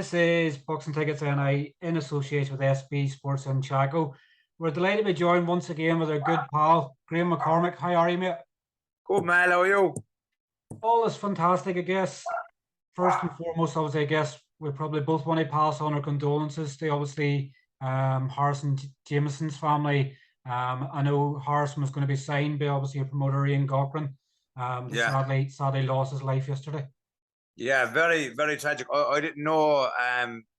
This is Boxing Tickets NI in association with SB Sports in Chaco. We're delighted to be joined once again with our good pal, Graham McCormack. How are you, mate? Good, man. How are you? All is fantastic, I guess. First and foremost, obviously, I guess we probably both want to pass on our condolences to obviously Harrison Jameson's family. I know Harrison was going to be signed by obviously a promoter, Ian Cochran. Yeah. Sadly lost his life yesterday. Yeah, very, very tragic. I didn't know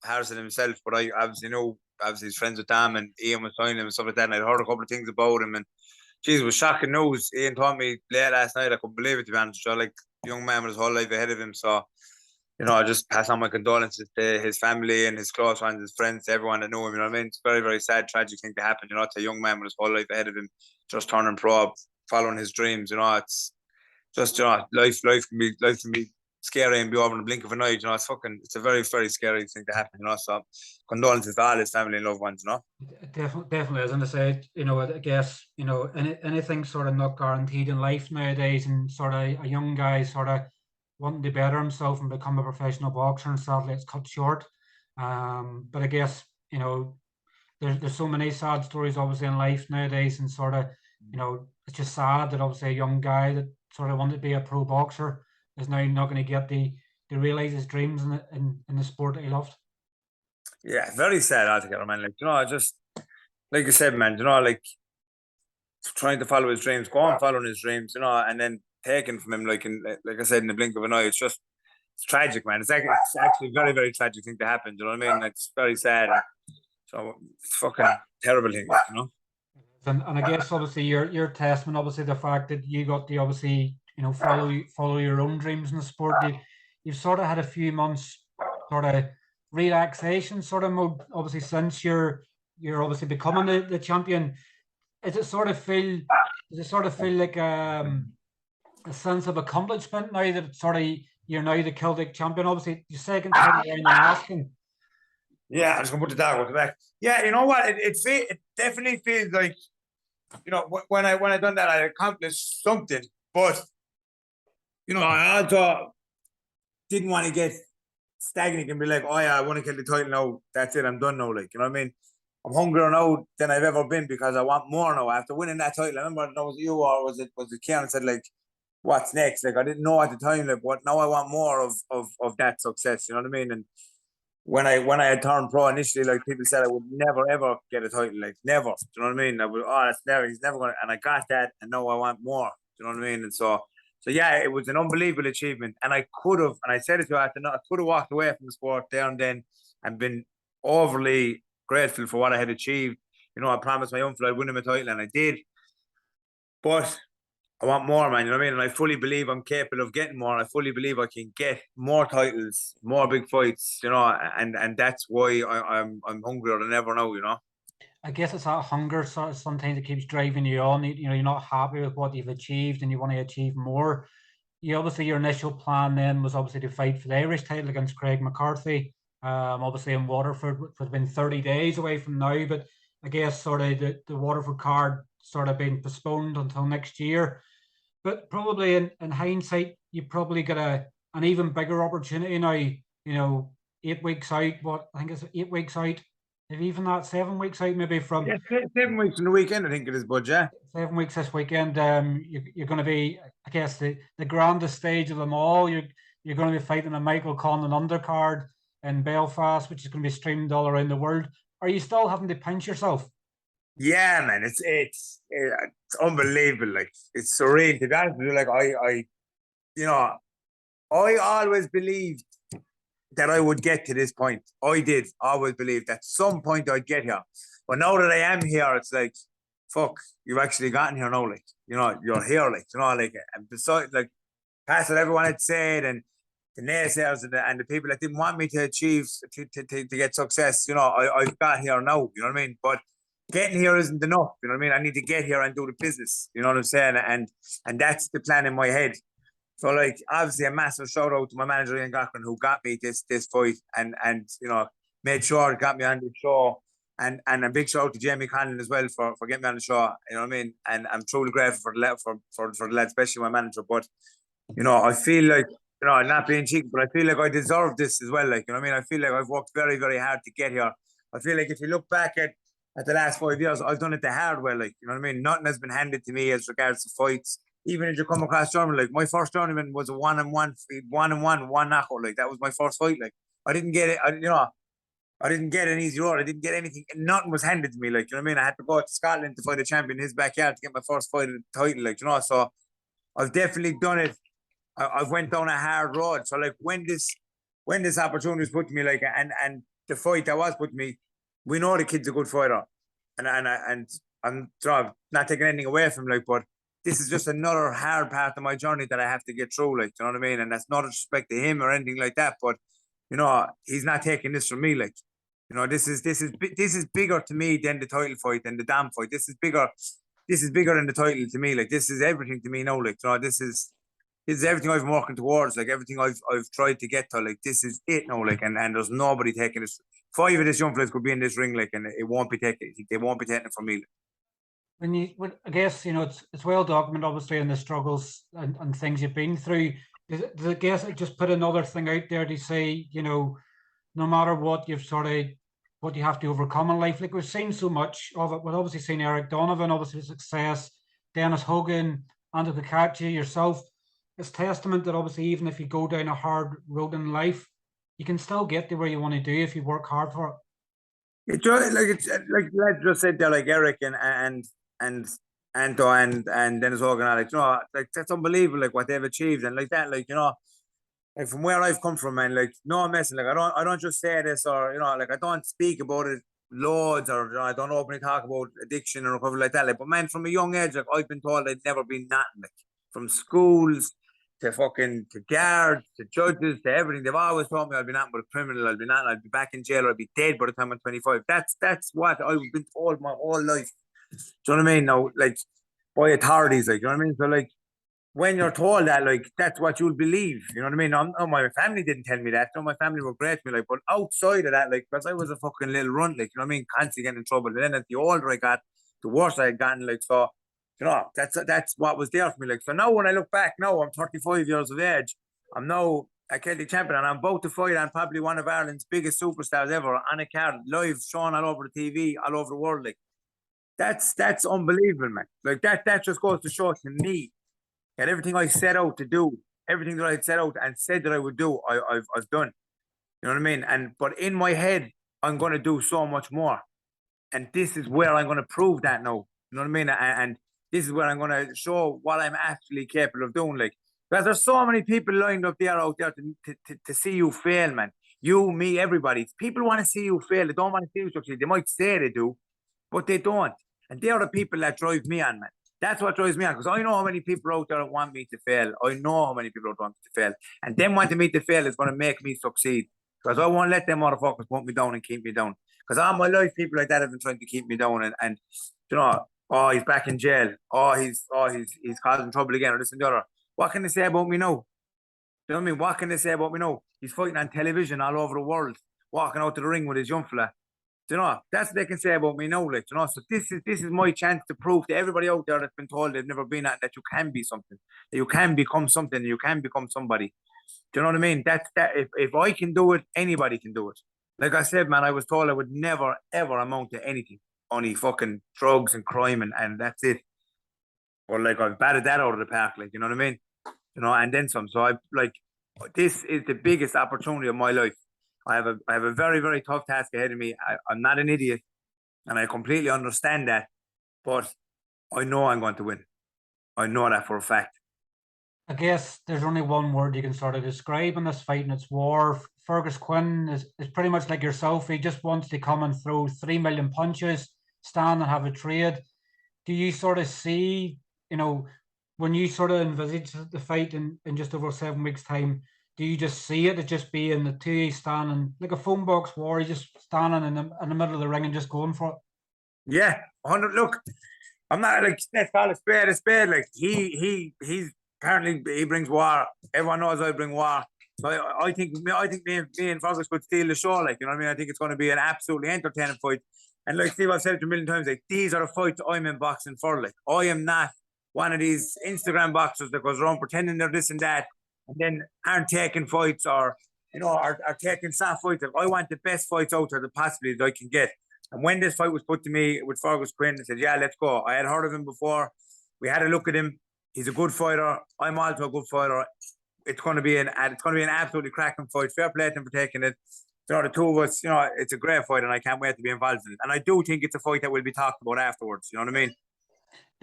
Harrison himself, but I obviously know, obviously he's friends with them, and Ian was signing him and stuff like that, and I'd heard a couple of things about him, and geez, it was shocking news. Ian told me late last night, I couldn't believe it, to be honest. So, like, young man with his whole life ahead of him, so, I just pass on my condolences to his family and his close ones, his friends, everyone that know him, you know what I mean? It's a very, very sad, tragic thing to happen, to a young man with his whole life ahead of him, just turning pro, following his dreams, it's just, life can be scary and be over in the blink of an eye, it's a very, very scary thing to happen, so condolences to all his family and loved ones, Definitely, as I said, I guess, anything sort of not guaranteed in life nowadays, and sort of a young guy sort of wanting to better himself and become a professional boxer, and sadly it's cut short. But I guess, there's so many sad stories obviously in life nowadays, and sort of, it's just sad that obviously a young guy that sort of wanted to be a pro boxer is now not going to get to realize his dreams in the sport that he loved. Yeah, very sad altogether, man. I just, like you said, man, like, trying to follow his dreams, go on following his dreams, and then taken from him, like I said, in the blink of an eye. It's tragic, man. It's actually a very, very tragic thing to happen. Do you know what I mean? It's very sad. So it's fucking terrible thing. And I guess obviously your testament, obviously the fact that you got to obviously follow your own dreams in the sport. You've sort of had a few months sort of relaxation sort of mode, obviously, since you're obviously becoming the champion. Does it sort of feel like a sense of accomplishment now that sort of you're now the Celtic champion? Obviously, your second time around in asking. Yeah, I'm just gonna put the dog back. Yeah, you know what? It definitely feels like, when I done that, I accomplished something. But I also didn't want to get stagnant and be like, oh yeah, I want to get the title now. That's it. I'm done now. Like, you know what I mean? I'm hungrier now than I've ever been, because I want more now. After winning that title, I remember, was it you or was it Kieran said, like, what's next? Like, I didn't know at the time, like, what now I want more of that success. You know what I mean? And when I had turned pro initially, like, people said I would never ever get a title, like, never. Do you know what I mean? I would, that's never, he's never gonna, and I got that, and now I want more. Do you know what I mean? And so yeah, it was an unbelievable achievement, and I could have, and I said it to you after, I could have walked away from the sport there and then and been overly grateful for what I had achieved. I promised my uncle I'd win him a title, and I did. But I want more, man. You know what I mean? And I fully believe I'm capable of getting more. I fully believe I can get more titles, more big fights. And that's why I'm hungrier than ever now. I guess it's that hunger sometimes that keeps driving you on. You're not happy with what you've achieved and you want to achieve more. Obviously, your initial plan then was obviously to fight for the Irish title against Craig McCarthy, obviously in Waterford, which has been 30 days away from now. But I guess sort of the Waterford card sort of been postponed until next year. But probably in hindsight, you probably get an even bigger opportunity now, 8 weeks out. I think it's 8 weeks out. Maybe even that 7 weeks out, maybe from 7 weeks in the weekend, I think it is, Bud. Yeah, 7 weeks this weekend. You're going to be, I guess, the grandest stage of them all. You're going to be fighting a Michael Conlan undercard in Belfast, which is going to be streamed all around the world. Are you still having to pinch yourself? Yeah, man, it's unbelievable. Like, it's surreal, to be honest with you. Like, I always believed that I would get to this point. I did always believe that some point I'd get here. But now that I am here, it's like, fuck, you've actually gotten here now. Like, you're here. Like, and besides, like, past what everyone had said, and the naysayers and the people that didn't want me to achieve to get success, I've got here now. You know what I mean? But getting here isn't enough. You know what I mean? I need to get here and do the business. You know what I'm saying? And that's the plan in my head. So, like, obviously a massive shout out to my manager Ian Cochran, who got me this fight and made sure it got me on the show. And a big shout out to Jamie Conlan as well for getting me on the show. You know what I mean? And I'm truly grateful for the lad, especially my manager. But I feel like not being cheeky, but I feel like I deserve this as well. Like, you know what I mean? I feel like I've worked very, very hard to get here. I feel like if you look back at the last 5 years, I've done it the hard way. Like, you know what I mean? Nothing has been handed to me as regards to fights. Even if you come across tournament, like my first tournament was a 1-1, one knockout. Like that was my first fight. Like I didn't get it. I didn't get an easy road. I didn't get anything. Nothing was handed to me. Like, you know what I mean? I had to go to Scotland to fight a champion in his backyard to get my first fight at the title. Like, so I've definitely done it. I've went down a hard road. So like when this opportunity was put to me, like and the fight that was put to me, we know the kid's a good fighter, and I'm not taking anything away from him, like, but this is just another hard part of my journey that I have to get through, like, you know what I mean? And that's not a respect to him or anything like that, but he's not taking this from me, like, this is bigger to me than the title fight, than the damn fight. This is bigger than the title to me. Like, this is everything to me now. Like, this is everything I've been working towards. Like, everything I've tried to get to. Like, this is it now. Like, and there's nobody taking this. 5 of this young fellas could be in this ring. Like, and it won't be taken. They won't be taking it from me. I guess it's well documented, obviously, in the struggles and things you've been through. Does I guess it just put another thing out there to say, no matter what what you have to overcome in life. Like, we've seen so much of it. We've obviously seen Eric Donovan, obviously success, Dennis Hogan, Andrew Kakachi, yourself. It's testament that obviously even if you go down a hard road in life, you can still get to where you want to do if you work hard for it. It's like let's just said there, like Eric and Anto and Dennis Hogan, Alex, like that's unbelievable, like what they've achieved and like that, like like from where I've come from, man, like no messing, like I don't just say this or like I don't speak about it loads or I don't openly talk about addiction or recovery like that, like, but man, from a young age, like I've been told I'd never been nothing, like from schools to guards to judges to everything. They've always told me I'll be nothing but a criminal, I'll be nothing, I'll be back in jail, I'll be dead by the time I'm 25. That's what I've been told my whole life. Do you know what I mean? Now, like, by authorities, like, you know what I mean? So, like, when you're told that, like, that's what you'll believe. You know what I mean? My family didn't tell me that. No, my family were great to me, like, but outside of that, like, because I was a fucking little runt, like, you know what I mean? Constantly getting in trouble. And then as the older I got, the worse I had gotten, like, so, that's what was there for me. Like, so now when I look back, now I'm 35 years of age. I'm now a Celtic champion, and I'm about to fight on probably one of Ireland's biggest superstars ever on a card, live, shown all over the TV, all over the world, like. That's unbelievable, man. Like that just goes to show to me that everything I set out to do, everything that I set out and said that I would do, I've done. You know what I mean? But in my head, I'm gonna do so much more. And this is where I'm gonna prove that now. You know what I mean? And this is where I'm gonna show what I'm actually capable of doing. Like, because there's so many people lined up there out there to see you fail, man. You, me, everybody. People want to see you fail. They don't want to see you succeed. They might say they do, but they don't. And they are the people that drive me on, man. That's what drives me on, because I know how many people out there want me to fail. I know how many people out there want me to fail. And them wanting me to fail is going to make me succeed, because I won't let them motherfuckers put me down and keep me down. Because all my life, people like that have been trying to keep me down. And oh, he's back in jail. He's causing trouble again, or this and the other. What can they say about me now? You know what I mean? What can they say about me now? He's fighting on television all over the world, walking out to the ring with his young fella. That's what they can say about me now, like, so this is my chance to prove to everybody out there that's been told they've never been at, that you can be something, that you can become something, you can become somebody. Do you know what I mean? That if I can do it, anybody can do it. Like I said, man, I was told I would never ever amount to anything, only fucking drugs and crime and that's it. Or like I've batted that out of the park, like, you know what I mean? And then some. So this is the biggest opportunity of my life. I have a very, very tough task ahead of me. I'm not an idiot, and I completely understand that, but I know I'm going to win. I know that for a fact. I guess there's only one word you can sort of describe in this fight, and it's war. Fergus Quinn is pretty much like yourself. He just wants to come and throw 3 million punches, stand and have a trade. Do you sort of see, when you sort of envisage the fight in just over 7 weeks' time, do you just see it as just being the two standing like a phone box war, just standing in the middle of the ring and just going for it? Yeah, 100. Look, I'm not like, let's call it spade a spade. Like he's apparently he brings war. Everyone knows I bring war. So I think me and Fergus could steal the show. Like, you know what I mean? I think it's going to be an absolutely entertaining fight. And like Steve, I've said it a million times. Like, these are the fights I'm in boxing for. Like, I am not one of these Instagram boxers that goes around pretending they're this and that and then aren't taking fights or, are taking soft fights. I want the best fights out there that possibly that I can get. And when this fight was put to me with Fergus Quinn, I said, yeah, let's go. I had heard of him before. We had a look at him. He's a good fighter. I'm also a good fighter. It's going to be an absolutely cracking fight. Fair play to him for taking it. The two of us, it's a great fight, and I can't wait to be involved in it. And I do think it's a fight that will be talked about afterwards. You know what I mean?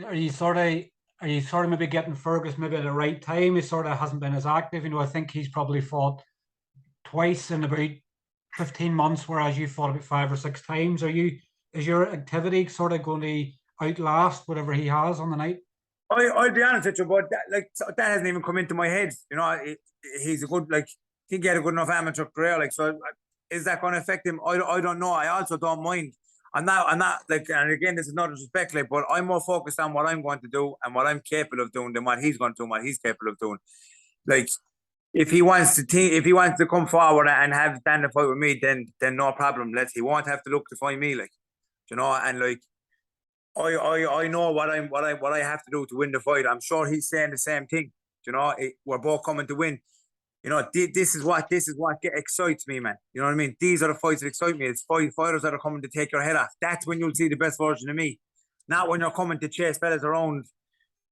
Are you sort of maybe getting Fergus maybe at the right time? He sort of hasn't been as active. I think he's probably fought twice in about 15 months, whereas you fought about 5 or 6 times. Is your activity sort of going to outlast whatever he has on the night? I'll be honest with you, but that hasn't even come into my head. He's a good, I think he had a good enough amateur career. So is that going to affect him? I don't know. I also don't mind. I'm not and again, this is not disrespectful, but I'm more focused on what I'm going to do and what I'm capable of doing than what he's going to do and what he's capable of doing. If he wants to come forward and have stand a fight with me, then no problem. He won't have to look to find me, and I know what I have to do to win the fight. I'm sure he's saying the same thing. We're both coming to win. This is what excites me, man. You know what I mean? These are the fights that excite me. It's fighters that are coming to take your head off. That's when you'll see the best version of me. Not when you're coming to chase fellas around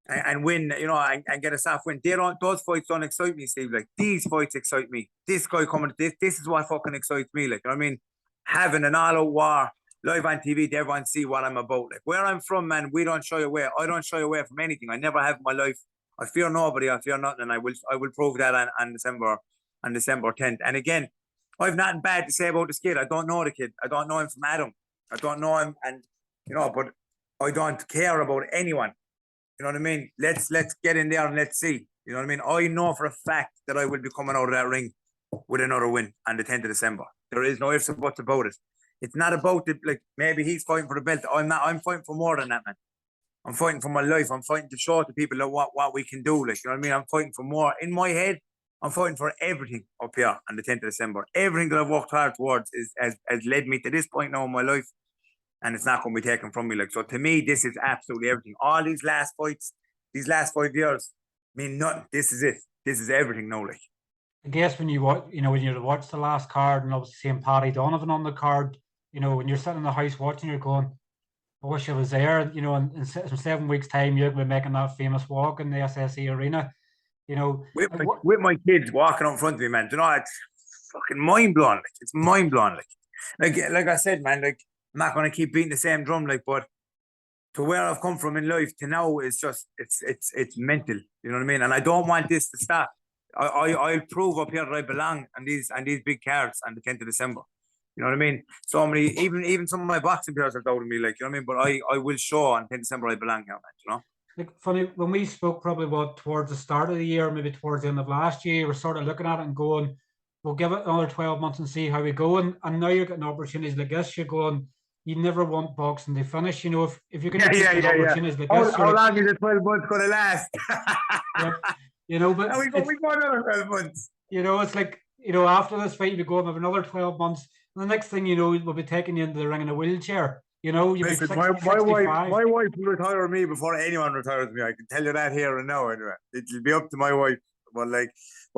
and win, and get a soft win. Those fights don't excite me, Steve. These fights excite me. This guy coming, this is what fucking excites me. You know what I mean? Having an all-out war live on TV, everyone see what I'm about. Where I'm from, man, we don't shy away. I don't shy away from anything. I never have in my life. I fear nobody. I fear nothing, and I will prove that on December 10th. And again, I've nothing bad to say about this kid. I don't know the kid. I don't know him from Adam. I don't know him, and but I don't care about anyone. You know what I mean? Let's get in there and let's see. You know what I mean? I know for a fact that I will be coming out of that ring with another win on the 10th of December. There is no ifs or buts about it. It's not about it. Maybe he's fighting for the belt. I'm not. I'm fighting for more than that, man. I'm fighting for my life. I'm fighting to show to people what we can do. You know what I mean? I'm fighting for more. In my head, I'm fighting for everything up here on the 10th of December. Everything that I've worked hard towards has led me to this point now in my life, and it's not going to be taken from me. So to me, this is absolutely everything. All these last fights, these last 5 years, mean nothing. This is it. This is everything now. I guess when you watch, when you watch the last card and obviously seeing Paddy Donovan on the card, when you're sitting in the house watching, you're going, I wish I was there. In 7 weeks' time, you're going to be making that famous walk in the SSE Arena. With my kids walking out in front of me, man. It's fucking mind blowing. It's mind blowing. Like I said, man. I'm not going to keep beating the same drum. But to where I've come from in life to now is just it's mental. You know what I mean? And I don't want this to stop. I'll prove up here that I belong on these big cards on the 10th of December. You know what I mean? So many, even some of my boxing players have doubted me, you know what I mean? But I will show on 10th of December I belong here, man, Funny, when we spoke probably towards the start of the year, maybe towards the end of last year, we're sort of looking at it and going, we'll give it another 12 months and see how we go. And now you're getting opportunities like this, you're going, you never want boxing to finish. If you're going to get opportunities like this. How long is the 12 months going to last? But we go another 12 months. It's like, after this fight, you go and have another 12 months. And the next thing you know, we'll be taking you into the ring in a wheelchair. You'll be 60, my 65. wife will retire me before anyone retires me. I can tell you that here and now. Anyway, it'll be up to my wife. But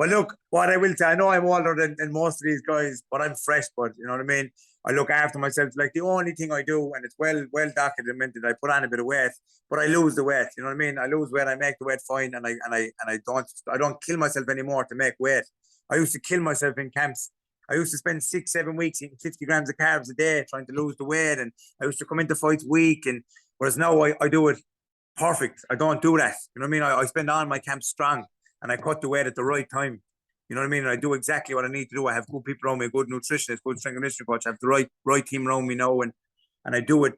look, what I will say, I know I'm older than most of these guys, but I'm fresh. But you know what I mean. I look after myself. The only thing I do, and it's well documented, I put on a bit of weight, but I lose the weight. You know what I mean? I lose weight. I make the weight fine, and I don't kill myself anymore to make weight. I used to kill myself in camps. I used to spend 6-7 weeks eating 50 grams of carbs a day trying to lose the weight, and I used to come into fights weak. And whereas now I do it perfect. I don't do that. You know what I mean? I spend all my camps strong, and I cut the weight at the right time. You know what I mean? And I do exactly what I need to do. I have good people around me, a good nutritionist, good strength and conditioning coach. I have the right team around me now, and I do it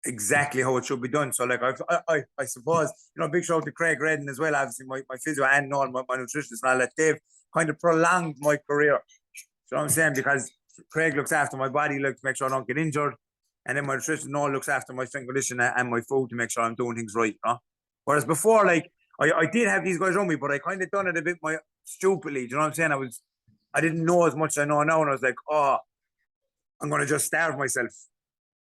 exactly how it should be done. So I suppose, big shout out to Craig Redden as well, obviously my physio and all my nutritionist and all that. They've kind of prolonged my career. You know what I'm saying? Because Craig looks after my body, to make sure I don't get injured. And then my nutritionist looks after my strength and conditioning and my food to make sure I'm doing things right. Whereas before, I did have these guys around me, but I kind of done it a bit stupidly. Do you know what I'm saying? I didn't know as much as I know now, and I was like, I'm going to just starve myself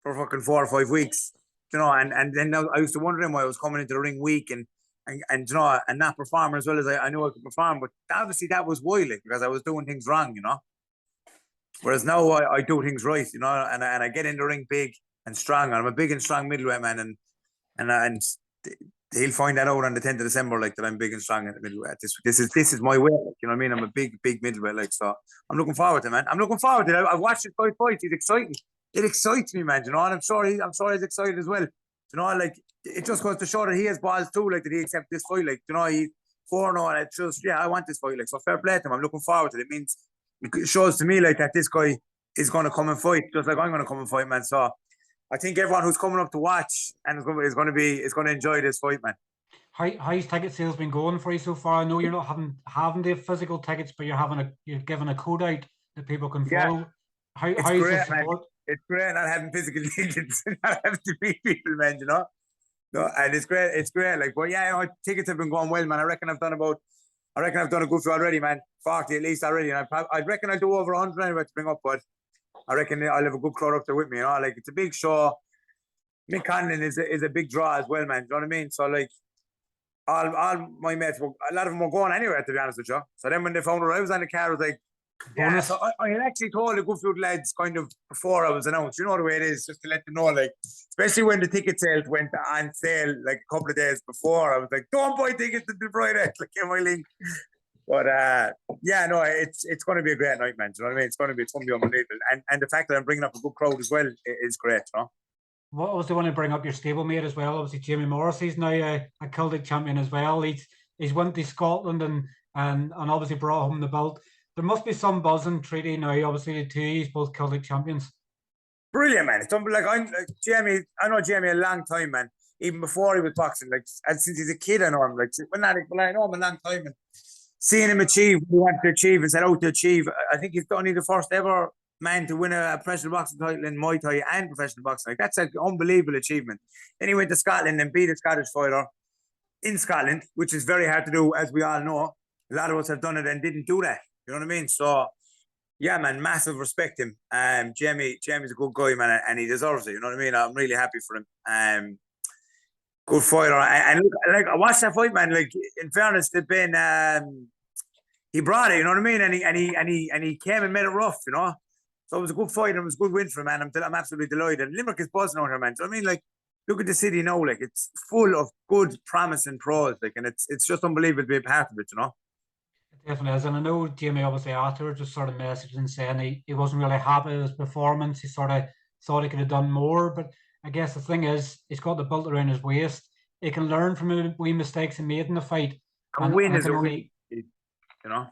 for fucking 4 or 5 weeks. And then I used to wonder why I was coming into the ring weak and and you know, and not performing as well as I knew I could perform. But obviously that was why, like, because I was doing things wrong, you know. Whereas now I do things right, you know, and I get in the ring big and strong. I'm a big and strong middleweight man, and he'll find that out on the 10th of December, like, that I'm big and strong at the middleweight. This is my way, like, you know what I mean? I'm a big middleweight, like, so I'm looking forward to it, man. I'm looking forward to it. I've watched his fight. He's exciting. It excites me, man. You know, and I'm sure he's excited as well. You know, like, it just goes to show that he has balls too, like, that he accepts this fight. Like, you know, he's 4-0, and it's just, yeah, I want this fight. Like, so fair play to him. I'm looking forward to it. It means, it shows to me, like, that this guy is going to come and fight, just like I'm going to come and fight, man. So I think everyone who's coming up to watch and is going to enjoy this fight, man. How's ticket sales been going for you so far? I know you're not having the physical tickets, but you're giving a code out that people can follow. Yeah, How's great, the support? Man. It's great not having physical tickets, not having to meet people, man. You know, no, and it's great. It's great. Like, but yeah, you know, tickets have been going well, man. I reckon I've done a good few already, man. 40 at least already, and I reckon I'll do over 100 anyway to bring up, but I reckon I'll have a good crowd up there with me. You know, like, it's a big show. Mick Conlon is a big draw as well, man. Do you know what I mean? So, like, all my mates, a lot of them were going anywhere, to be honest with you. So then when they found out I was on the car, I was like, yeah. So I had actually told a good few lads kind of before I was announced. You know the way it is, just to let them know, like, especially when the ticket sales went on sale like a couple of days before. I was like, don't buy tickets until Friday. Like, get my link. But yeah, no, it's going to be a great night, man. Do you know what I mean? It's going to be unbelievable, and the fact that I'm bringing up a good crowd as well is great, you know. What was the one to bring up your stablemate as well? Obviously, Jamie Morrissey's now a Celtic champion as well. He's went to Scotland and obviously brought home the belt. There must be some buzz in Treaty now. Obviously, the two he's both Celtic champions. Brilliant, man. It's like Jamie. I know Jamie a long time, man. Even before he was boxing, like, and since he's a kid, I know him. Like, I know him a long time, and seeing him achieve what he wanted to achieve and set out to achieve. I think he's only the first ever man to win a professional boxing title in Muay Thai and professional boxing. Like, that's an unbelievable achievement. Then he went to Scotland and beat a Scottish fighter in Scotland, which is very hard to do, as we all know. A lot of us have done it and didn't do that. You know what I mean? So, yeah, man, massive respect him. Jamie's a good guy, man, and he deserves it. You know what I mean? I'm really happy for him. Good fighter, and look, like, I watched that fight, man. Like, in fairness, they've been he brought it. You know what I mean? And he came and made it rough. You know. So it was a good fight and it was a good win for him, man. I'm absolutely delighted. And Limerick is buzzing out here, man. So I mean, like, look at the city now, like, it's full of good, promising pros, like, and it's just unbelievable to be a part of it, you know. It definitely is. And I know Jamie obviously afterwards just sort of messaged and saying he wasn't really happy with his performance. He sort of thought he could have done more. But I guess the thing is, he's got the belt around his waist. He can learn from the wee mistakes he made in the fight. And win is a win, you know.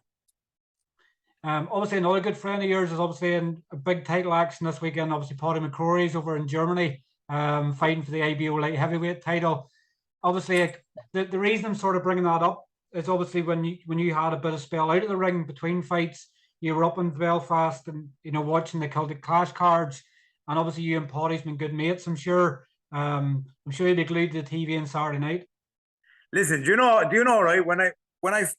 Obviously, another good friend of yours is obviously in a big title action this weekend. Obviously, Paddy McCrory's over in Germany, fighting for the IBO light heavyweight title. Obviously, the reason I'm sort of bringing that up is obviously when you had a bit of spell out of the ring between fights, you were up in Belfast and, you know, watching the Celtic Clash cards, and obviously you and Paddy's been good mates. I'm sure you'll be glued to the TV on Saturday night. Listen, do you know, right?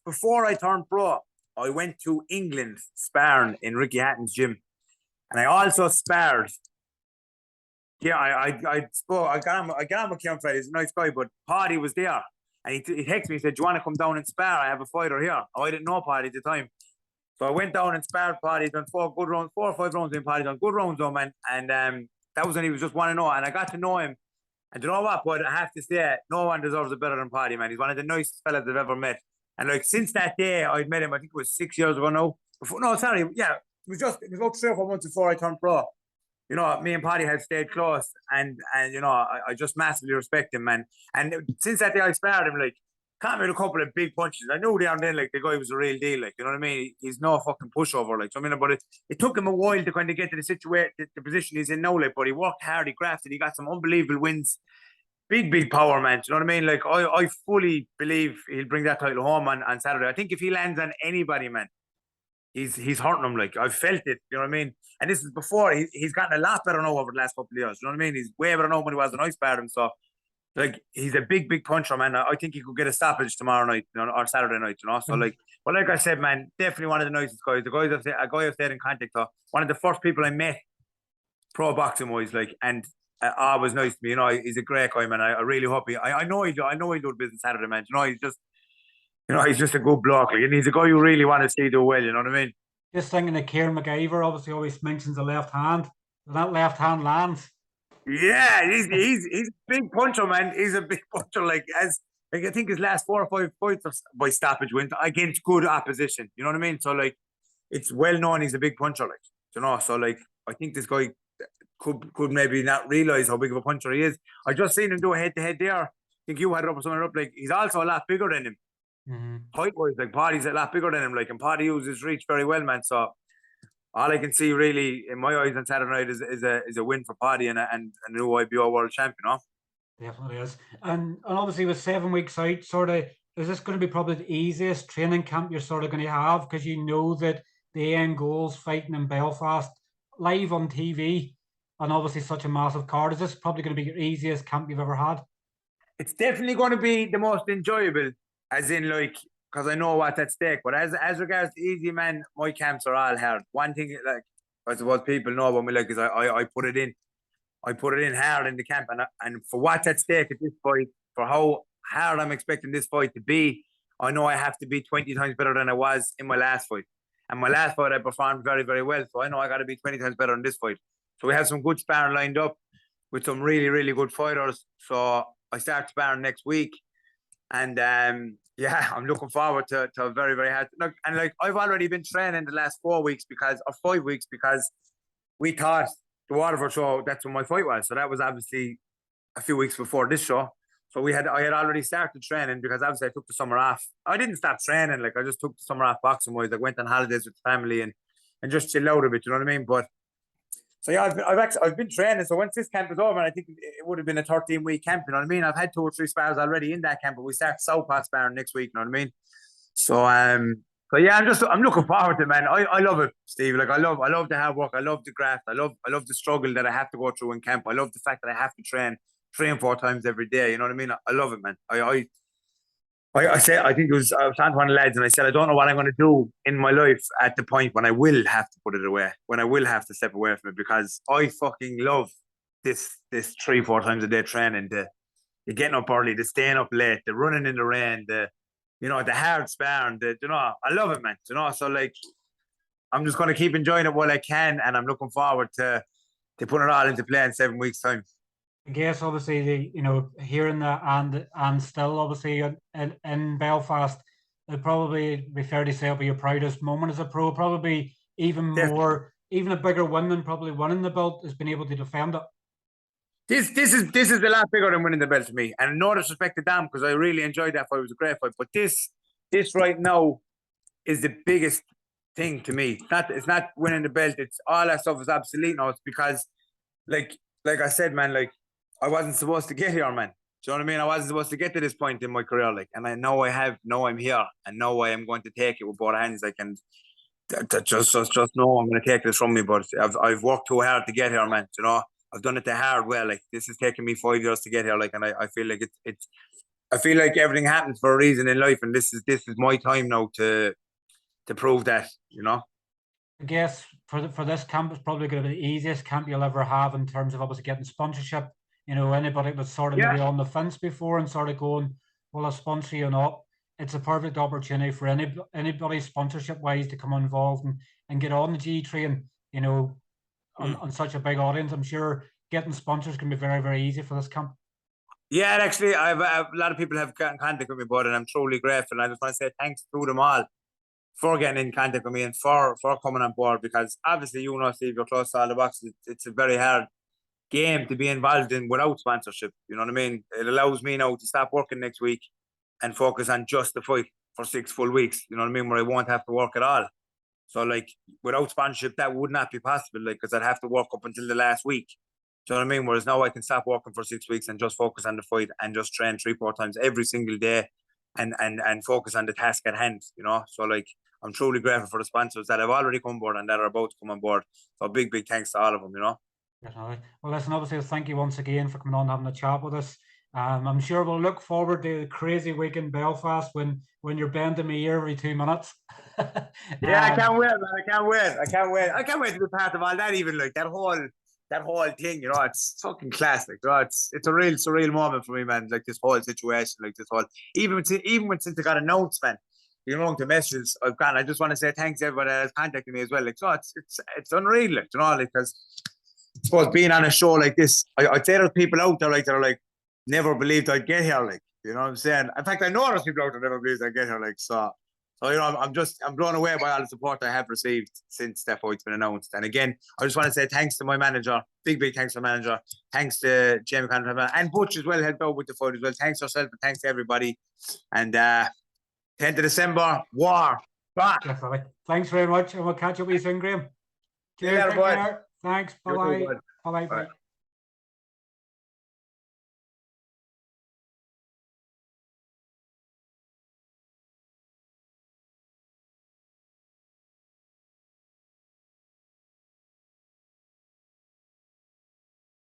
Before I turned pro, I went to England sparring in Ricky Hatton's gym, and I also sparred. Yeah, I got on with Kim Friday. He's a nice guy, but Paddy was there, and he texted me. He said, "Do you want to come down and spar? I have a fighter here." Oh, I didn't know Paddy at the time, so I went down and sparred Paddy. Done 4 or 5 rounds in Paddy. Done good rounds though, man. And that was when he was just 1-0, and I got to know him. And you know what? But I have to say, no one deserves it better than Paddy, man. He's one of the nicest fellas I've ever met. And like, since that day, I'd met him. I think it was 6 years ago now. Yeah, it was about 3 or 4 months before I turned pro. You know, me and Paddy had stayed close, and you know, I just massively respect him, man. And since that day, I sparred him, like, caught me with a couple of big punches. I knew there and then, like, the guy was a real deal, like, you know what I mean? He's no fucking pushover, like. So, I mean, but it took him a while to kind of get to the situation, the position he's in now, like. But he worked hard, he grafted, he got some unbelievable wins. Big power, man. Do you know what I mean? Like, I fully believe he'll bring that title home on Saturday. I think if he lands on anybody, man, he's hurting them. Like, I've felt it. You know what I mean? And this is before he's gotten a lot better now over the last couple of years. You know what I mean? He's way better now when he was when I sparred him. So, like, he's a big puncher, man. I think he could get a stoppage tomorrow night, you know, or Saturday night. You know, so like, well, like I said, man, definitely one of the nicest guys. A guy I've stayed in contact with. One of the first people I met, pro boxing wise, like, and always nice to me. You know, he's a great guy, man. I really hope I know I know he'll do the business Saturday, man. You know, he's just a good bloke. Like, and he's a guy you really want to see do well. You know what I mean? Just thinking of Kieran McIver, obviously always mentions the left hand. When that left hand lands. Yeah, he's a big puncher, man. He's a big puncher. Like I think his last 4 or 5 fights by stoppage went against good opposition. You know what I mean? So like, it's well known he's a big puncher. Like, you know, so like, I think this guy could maybe not realize how big of a puncher he is. I just seen him do a head to head there. I think you had it up or something up. Like, he's also a lot bigger than him. Height wise, like Paddy's a lot bigger than him. Like, and Paddy uses his reach very well, man. So all I can see really in my eyes on Saturday night is a win for Paddy and a new IBO world champion. You know? Definitely is. And obviously with 7 weeks out, sort of, is this going to be probably the easiest training camp you're sort of going to have, because you know that the end goal's fighting in Belfast live on TV, and obviously such a massive card. Is this probably going to be your easiest camp you've ever had? It's definitely going to be the most enjoyable, as in like, because I know what's at stake. But as regards to easy, man, my camps are all hard. One thing, like, I suppose people know about me, like, is I put it in. I put it in hard in the camp, and for what's at stake at this fight, for how hard I'm expecting this fight to be, I know I have to be 20 times better than I was in my last fight. And my last fight, I performed very, very well. So I know I got to be 20 times better in this fight. So we have some good sparring lined up with some really, really good fighters. So I start sparring next week. And yeah, I'm looking forward to a very, very hard. Look, and like, I've already been training the last 4 weeks or 5 weeks, because we thought the Waterford show, that's when my fight was. So that was obviously a few weeks before this show. So I had already started training, because obviously I took the summer off. I didn't stop training, like, I just took the summer off boxing wise. I went on holidays with the family and just chill out a bit, you know what I mean? But so yeah, I've been training. So once this camp is over, and I think it would have been a 13-week camp, you know what I mean? I've had 2 or 3 spars already in that camp, but we start Southpaw sparring next week, you know what I mean? So yeah, I'm looking forward to it, man. I love it, Steve. Like, I love the hard work. I love the graft. I love the struggle that I have to go through in camp. I love the fact that I have to train 3 and 4 times every day. You know what I mean? I love it, man. I said, I think I was talking to one of the lads, and I said, I don't know what I'm going to do in my life at the point when I will have to put it away, when I will have to step away from it, because I fucking love this 3, 4 times a day training. The getting up early, the staying up late, the running in the rain, the hard sparring, I love it, man. So like, I'm just going to keep enjoying it while I can, and I'm looking forward to putting it all into play in 7 weeks' time. I guess obviously hearing that and still obviously in Belfast, it'd probably be fair to say it'll be your proudest moment as a pro. Probably even a bigger win than probably winning the belt is being able to defend it. This is a lot bigger than winning the belt to me, and no disrespect to Dan, because I really enjoyed that fight. It was a great fight, but this right now is the biggest thing to me. It's not winning the belt. It's all that stuff is obsolete now. It's because, like I said, man, like, I wasn't supposed to get here, man. Do you know what I mean? I wasn't supposed to get to this point in my career, like, and I know now I'm here, and know I am going to take it with both hands, like, and just know I'm going to take this from me. But I've worked too hard to get here, man. You know, I've done it the hard way. Like, this has taken me 5 years to get here, like, and I feel like I feel like everything happens for a reason in life, and this is my time now to prove that, you know. I guess for this camp, it's probably going to be the easiest camp you'll ever have in terms of obviously getting sponsorship. You know, anybody that's sort of maybe on the fence before and sort of going, will I sponsor you or not? It's a perfect opportunity for anybody sponsorship wise to come involved and get on the G train, you know, on such a big audience. I'm sure getting sponsors can be very, very easy for this camp. Yeah, actually, I've a lot of people have gotten in contact with me about it, and I'm truly grateful. And I just want to say thanks to them all for getting in contact with me and for coming on board, because obviously, you know, Steve, you're close to all the boxes. It's a very hard game to be involved in without sponsorship. You know what I mean? It allows me now to stop working next week and focus on just the fight for 6 full weeks. You know what I mean? Where I won't have to work at all. So, like, without sponsorship, that would not be possible. Like, because I'd have to work up until the last week. Do you know what I mean? Whereas now I can stop working for 6 weeks and just focus on the fight and just train 3, 4 times every single day and focus on the task at hand. You know, so like, I'm truly grateful for the sponsors that have already come on board and that are about to come on board. So big thanks to all of them. You know. Definitely. Well, listen, obviously, thank you once again for coming on and having a chat with us. I'm sure we'll look forward to the crazy week in Belfast when you're bending my ear every 2 minutes. Yeah, I can't wait, man. I can't wait. I can't wait to be part of all that. Even like that that whole thing, you know, it's fucking classic. You know, it's a real surreal moment for me, man. Like this whole situation, like this whole even when since it got announced, man. You know, the messages I've gotten. I just want to say thanks to everybody that's contacted me as well. Like, so it's unreal, like, you know, like, because I suppose being on a show like this, I'd say there's people out there like that are like never believed I'd get here, like, you know what I'm saying? In fact, I know there's people out there never believed I'd get here, like, so you know, I'm blown away by all the support I have received since that fight's been announced. And again, I just want to say thanks to my manager, big thanks to my manager, thanks to Jamie Conrad and Butch as well, helped out with the fight as well. Thanks to yourself and thanks to everybody. And 10th of December, war. Bah. Definitely. Thanks very much, and we'll catch up with you soon, Graham. Cheers. Later, Take boy. care. Thanks. Bye-bye. You too, bud. Bye-bye. Bye. Bye.